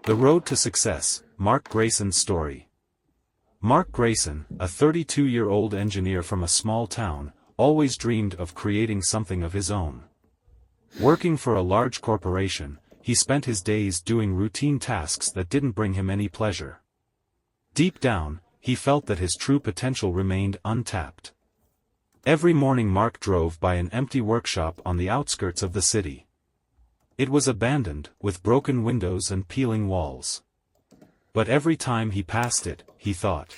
The Road to Success, Mark Grayson's story. Mark Grayson, a 32-year-old engineer from a small town, always dreamed of creating something of his own. Working for a large corporation, he spent his days doing routine tasks that didn't bring him any pleasure. Deep down, he felt that his true potential remained untapped. Every morning Mark drove by an empty workshop on the outskirts of the city. It was abandoned, with broken windows and peeling walls. But every time he passed it, he thought,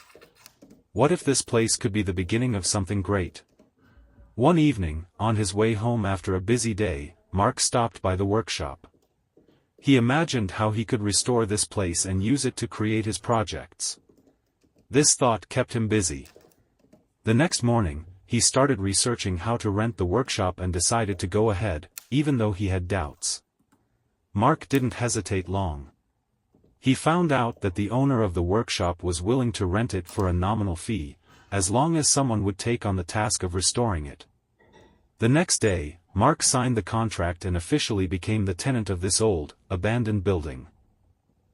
what if this place could be the beginning of something great? One evening, on his way home after a busy day, Mark stopped by the workshop. He imagined how he could restore this place and use it to create his projects. This thought kept him busy. The next morning, he started researching how to rent the workshop and decided to go ahead, even though he had doubts. Mark didn't hesitate long. He found out that the owner of the workshop was willing to rent it for a nominal fee, as long as someone would take on the task of restoring it. The next day, Mark signed the contract and officially became the tenant of this old, abandoned building.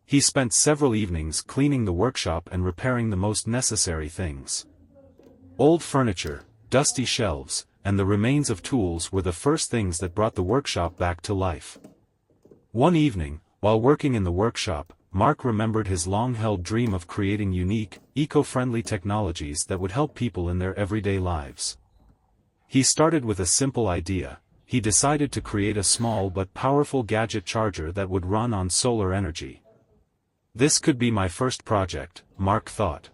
He spent several evenings cleaning the workshop and repairing the most necessary things. Old furniture, dusty shelves, and the remains of tools were the first things that brought the workshop back to life. One evening, while working in the workshop, Mark remembered his long-held dream of creating unique, eco-friendly technologies that would help people in their everyday lives. He started with a simple idea. He decided to create a small but powerful gadget charger that would run on solar energy. This could be my first project, Mark thought.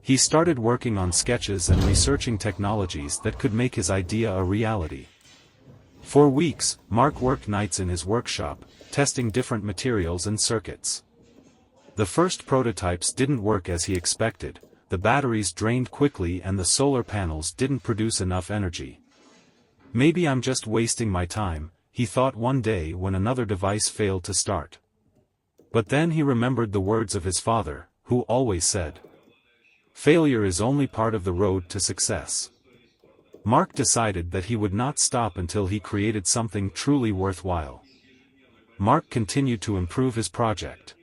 He started working on sketches and researching technologies that could make his idea a reality. For weeks, Mark worked nights in his workshop, testing different materials and circuits. The first prototypes didn't work as he expected. The batteries drained quickly and the solar panels didn't produce enough energy. Maybe I'm just wasting my time, he thought one day when another device failed to start. But then he remembered the words of his father, who always said, "Failure is only part of the road to success." Mark decided that he would not stop until he created something truly worthwhile. Mark continued to improve his project.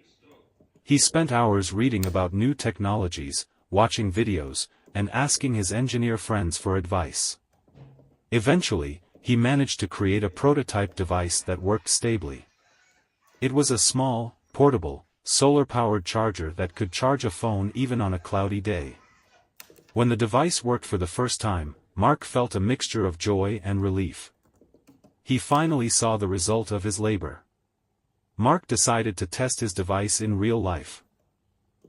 He spent hours reading about new technologies, watching videos, and asking his engineer friends for advice. Eventually, he managed to create a prototype device that worked stably. It was a small, portable, solar-powered charger that could charge a phone even on a cloudy day. When the device worked for the first time, Mark felt a mixture of joy and relief. He finally saw the result of his labor. Mark decided to test his device in real life.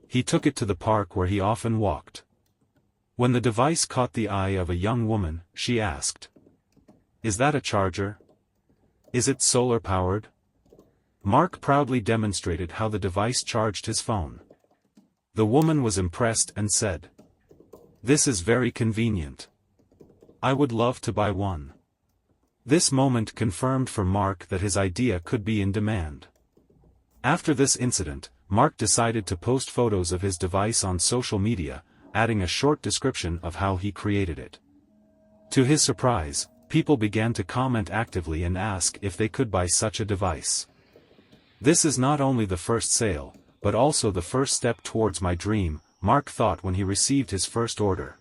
He took it to the park where he often walked. When the device caught the eye of a young woman, she asked, "Is that a charger? Is it solar-powered?" Mark proudly demonstrated how the device charged his phone. The woman was impressed and said, "This is very convenient. I would love to buy one." This moment confirmed for Mark that his idea could be in demand. After this incident, Mark decided to post photos of his device on social media, adding a short description of how he created it. To his surprise, people began to comment actively and ask if they could buy such a device. "This is not only the first sale, but also the first step towards my dream," Mark thought when he received his first order.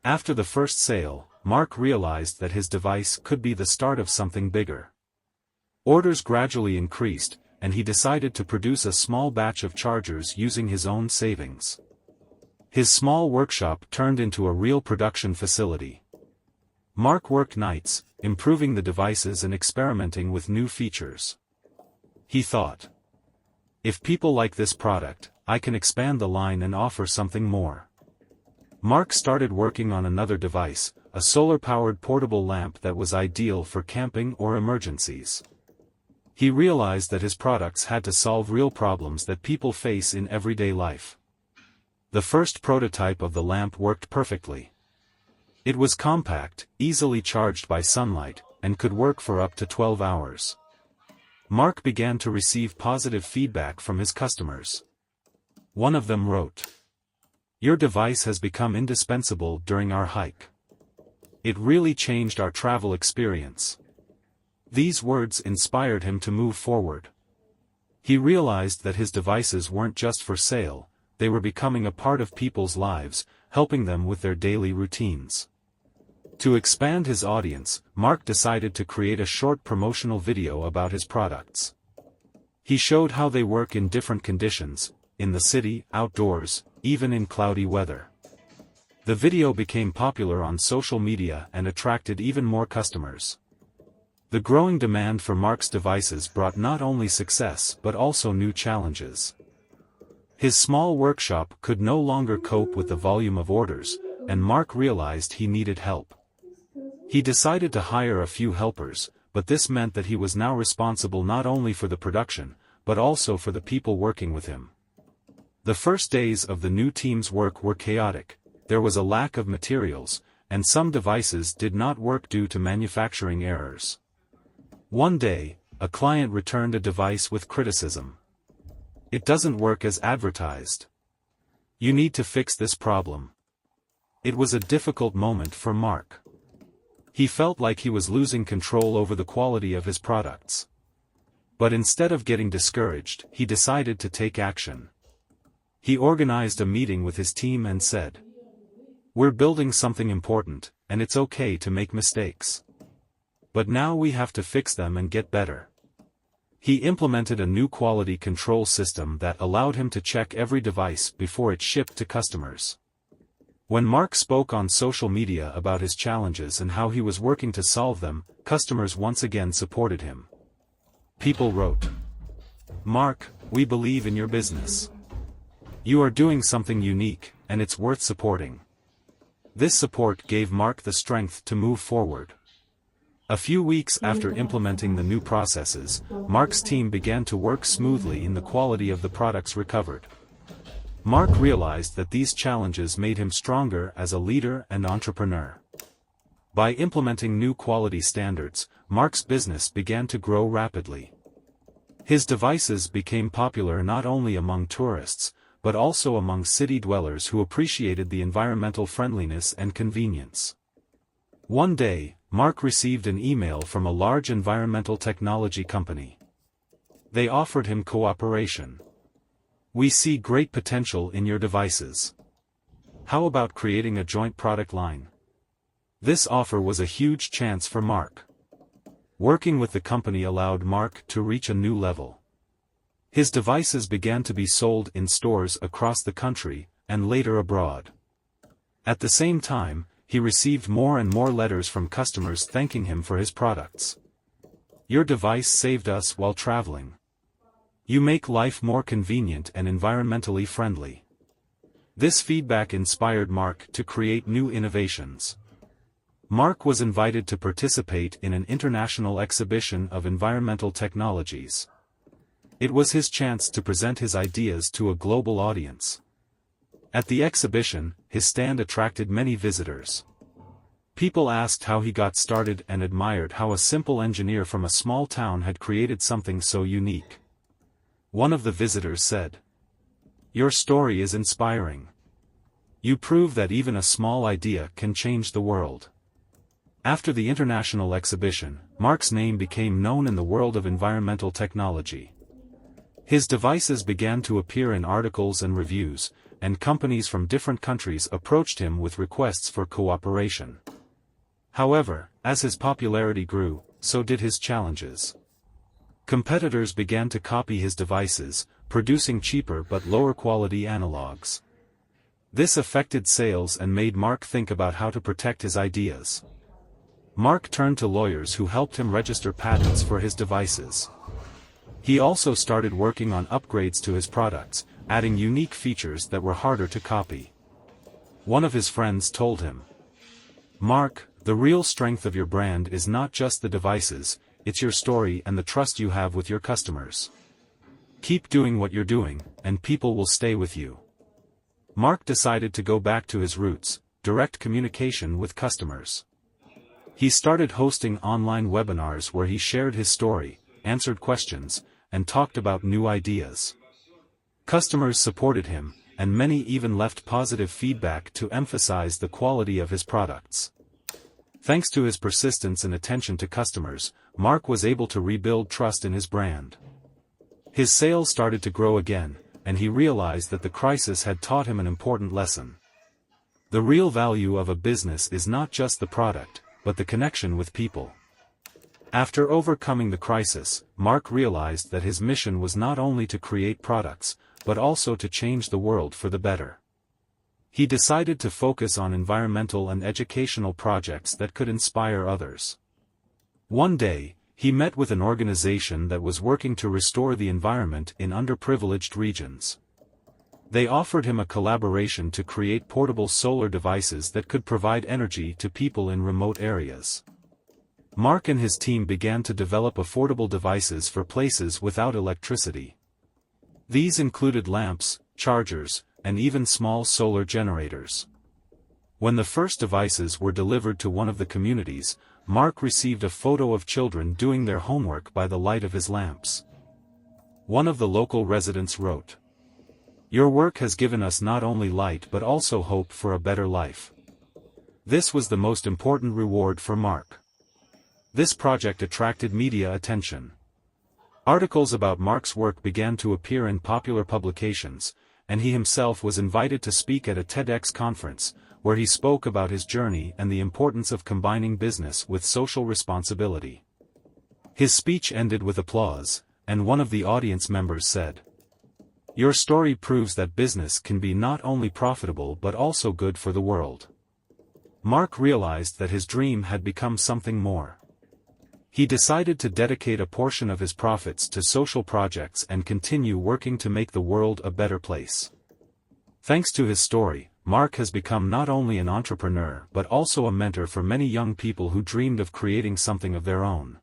After the first sale, Mark realized that his device could be the start of something bigger. Orders gradually increased, and he decided to produce a small batch of chargers using his own savings. His small workshop turned into a real production facility. Mark worked nights, improving the devices and experimenting with new features. He thought, "If people like this product, I can expand the line and offer something more." Mark started working on another device, a solar-powered portable lamp that was ideal for camping or emergencies. He realized that his products had to solve real problems that people face in everyday life. The first prototype of the lamp worked perfectly. It was compact, easily charged by sunlight, and could work for up to 12 hours. Mark began to receive positive feedback from his customers. One of them wrote, "Your device has become indispensable during our hike. It really changed our travel experience." These words inspired him to move forward. He realized that his devices weren't just for sale, they were becoming a part of people's lives, helping them with their daily routines. To expand his audience, Mark decided to create a short promotional video about his products. He showed how they work in different conditions, in the city, outdoors, even in cloudy weather. The video became popular on social media and attracted even more customers. The growing demand for Mark's devices brought not only success but also new challenges. His small workshop could no longer cope with the volume of orders, and Mark realized he needed help. He decided to hire a few helpers, but this meant that he was now responsible not only for the production, but also for the people working with him. The first days of the new team's work were chaotic. There was a lack of materials, and some devices did not work due to manufacturing errors. One day, a client returned a device with criticism. "It doesn't work as advertised. You need to fix this problem." It was a difficult moment for Mark. He felt like he was losing control over the quality of his products. But instead of getting discouraged, he decided to take action. He organized a meeting with his team and said, "We're building something important, and it's okay to make mistakes. But now we have to fix them and get better." He implemented a new quality control system that allowed him to check every device before it shipped to customers. When Mark spoke on social media about his challenges and how he was working to solve them, customers once again supported him. People wrote, "Mark, we believe in your business. You are doing something unique, and it's worth supporting." This support gave Mark the strength to move forward. A few weeks after implementing the new processes, Mark's team began to work smoothly and the quality of the products recovered. Mark realized that these challenges made him stronger as a leader and entrepreneur. By implementing new quality standards, Mark's business began to grow rapidly. His devices became popular not only among tourists, but also among city dwellers who appreciated the environmental friendliness and convenience. One day, Mark received an email from a large environmental technology company. They offered him cooperation. "We see great potential in your devices. How about creating a joint product line?" This offer was a huge chance for Mark. Working with the company allowed Mark to reach a new level. His devices began to be sold in stores across the country, and later abroad. At the same time, he received more and more letters from customers thanking him for his products. "Your device saved us while traveling. You make life more convenient and environmentally friendly." This feedback inspired Mark to create new innovations. Mark was invited to participate in an international exhibition of environmental technologies. It was his chance to present his ideas to a global audience. At the exhibition, his stand attracted many visitors. People asked how he got started and admired how a simple engineer from a small town had created something so unique. One of the visitors said, "Your story is inspiring. You prove that even a small idea can change the world." After the international exhibition, Mark's name became known in the world of environmental technology. His devices began to appear in articles and reviews, and companies from different countries approached him with requests for cooperation. However, as his popularity grew, so did his challenges. Competitors began to copy his devices, producing cheaper but lower quality analogs. This affected sales and made Mark think about how to protect his ideas. Mark turned to lawyers who helped him register patents for his devices. He also started working on upgrades to his products, adding unique features that were harder to copy. One of his friends told him, "Mark, the real strength of your brand is not just the devices, it's your story and the trust you have with your customers. Keep doing what you're doing, and people will stay with you." Mark decided to go back to his roots, direct communication with customers. He started hosting online webinars where he shared his story, answered questions, and talked about new ideas. Customers supported him, and many even left positive feedback to emphasize the quality of his products. Thanks to his persistence and attention to customers, Mark was able to rebuild trust in his brand. His sales started to grow again, and he realized that the crisis had taught him an important lesson. The real value of a business is not just the product, but the connection with people. After overcoming the crisis, Mark realized that his mission was not only to create products, but also to change the world for the better. He decided to focus on environmental and educational projects that could inspire others. One day, he met with an organization that was working to restore the environment in underprivileged regions. They offered him a collaboration to create portable solar devices that could provide energy to people in remote areas. Mark and his team began to develop affordable devices for places without electricity. These included lamps, chargers, and even small solar generators. When the first devices were delivered to one of the communities, Mark received a photo of children doing their homework by the light of his lamps. One of the local residents wrote, "Your work has given us not only light but also hope for a better life." This was the most important reward for Mark. This project attracted media attention. Articles about Mark's work began to appear in popular publications, and he himself was invited to speak at a TEDx conference, where he spoke about his journey and the importance of combining business with social responsibility. His speech ended with applause, and one of the audience members said, "Your story proves that business can be not only profitable but also good for the world." Mark realized that his dream had become something more. He decided to dedicate a portion of his profits to social projects and continue working to make the world a better place. Thanks to his story, Mark has become not only an entrepreneur but also a mentor for many young people who dreamed of creating something of their own.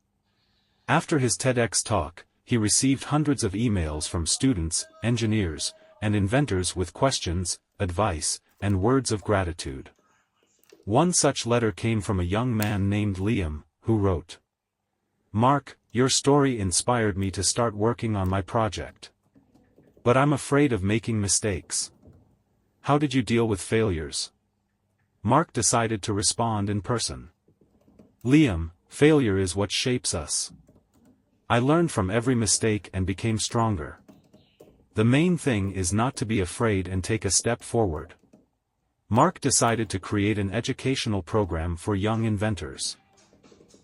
After his TEDx talk, he received hundreds of emails from students, engineers, and inventors with questions, advice, and words of gratitude. One such letter came from a young man named Liam, who wrote, "Mark, your story inspired me to start working on my project. But I'm afraid of making mistakes. How did you deal with failures?" Mark decided to respond in person. "Liam, failure is what shapes us. I learned from every mistake and became stronger. The main thing is not to be afraid and take a step forward." Mark decided to create an educational program for young inventors.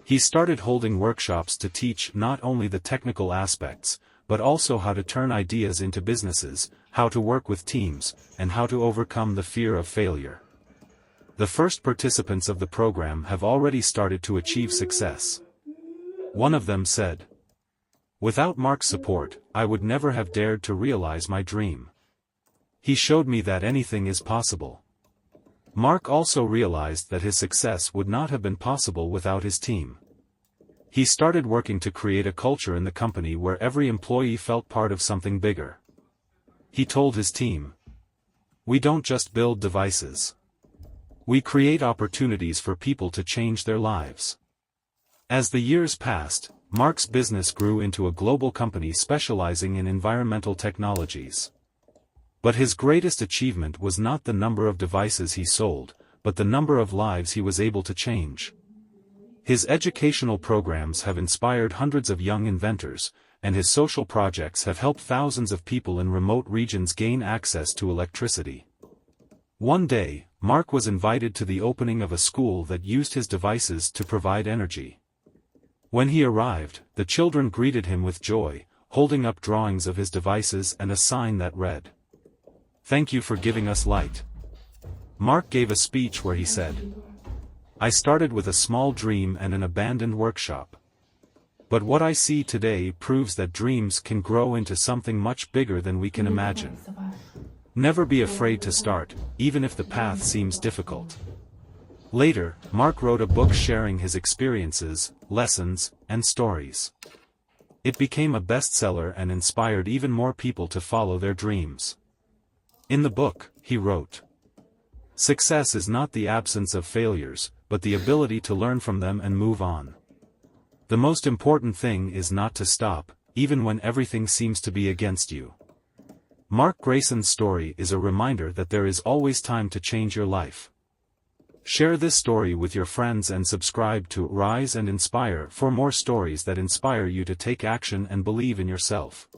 He started holding workshops to teach not only the technical aspects, but also how to turn ideas into businesses, how to work with teams, and how to overcome the fear of failure. The first participants of the program have already started to achieve success. One of them said, "Without Mark's support, I would never have dared to realize my dream. He showed me that anything is possible." Mark also realized that his success would not have been possible without his team. He started working to create a culture in the company where every employee felt part of something bigger. He told his team, "We don't just build devices. We create opportunities for people to change their lives." As the years passed, Mark's business grew into a global company specializing in environmental technologies. But his greatest achievement was not the number of devices he sold, but the number of lives he was able to change. His educational programs have inspired hundreds of young inventors, and his social projects have helped thousands of people in remote regions gain access to electricity. One day, Mark was invited to the opening of a school that used his devices to provide energy. When he arrived, the children greeted him with joy, holding up drawings of his devices and a sign that read, "Thank you for giving us light." Mark gave a speech where he said, "I started with a small dream and an abandoned workshop. But what I see today proves that dreams can grow into something much bigger than we can imagine. Never be afraid to start, even if the path seems difficult." Later, Mark wrote a book sharing his experiences, lessons, and stories. It became a bestseller and inspired even more people to follow their dreams. In the book, he wrote, "Success is not the absence of failures, but the ability to learn from them and move on. The most important thing is not to stop, even when everything seems to be against you." Mark Grayson's story is a reminder that there is always time to change your life. Share this story with your friends and subscribe to Rise and Inspire for more stories that inspire you to take action and believe in yourself.